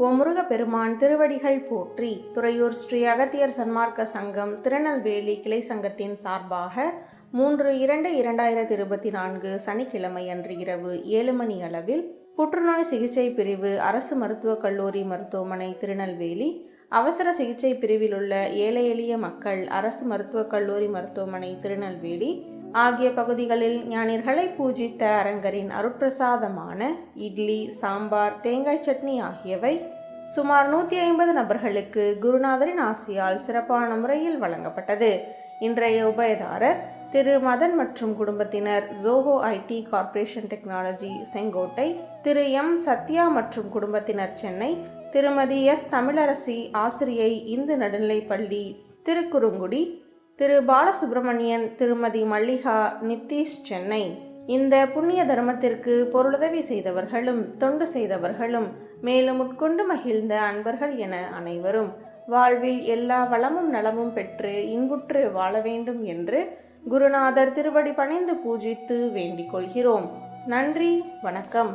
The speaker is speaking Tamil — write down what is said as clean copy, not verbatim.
ஓ முருகப்பெருமான் திருவடிகள் போற்றி. துறையூர் ஸ்ரீ அகத்தியர் சன்மார்க்க சங்கம் திருநெல்வேலி கிளை சங்கத்தின் சார்பாக 3/2/2024 சனிக்கிழமை அன்று இரவு 7 மணி அளவில் புற்றுநோய் சிகிச்சை பிரிவு அரசு மருத்துவக் கல்லூரி மருத்துவமனை திருநெல்வேலி, அவசர சிகிச்சை பிரிவில் உள்ள ஏழை எளிய மக்கள் அரசு மருத்துவக் கல்லூரி மருத்துவமனை திருநெல்வேலி ஆகிய பகுதிகளில் ஞானியர்களை பூஜித்த அரங்கரின் அருட்பிரசாதமான இட்லி, சாம்பார், தேங்காய் சட்னி ஆகியவை சுமார் 150 நபர்களுக்கு குருநாதரின் ஆசியால் சிறப்பான முறையில் வழங்கப்பட்டது. இன்றைய உபயதாரர் திரு மதன் மற்றும் குடும்பத்தினர், Zoho IT corporation technology Sengottai, திரு எம் சத்யா மற்றும் குடும்பத்தினர் சென்னை, திருமதி எஸ் தமிழரசி ஆசிரியை இந்து நடுநிலைப்பள்ளி திருக்குறுங்குடி, திரு பாலசுப்ரமணியன், திருமதி மல்லிகா நித்தீஷ் சென்னை. இந்த புண்ணிய தர்மத்திற்கு பொருளுதவி செய்தவர்களும் தொண்டு செய்தவர்களும் மேலும் உட்கொண்டு மகிழ்ந்த அன்பர்கள் என அனைவரும் வாழ்வில் எல்லா வளமும் நலமும் பெற்று இன்புற்று வாழ வேண்டும் என்று குருநாதர் திருவடி பணிந்து பூஜித்து வேண்டிக் கொள்கிறோம். நன்றி, வணக்கம்.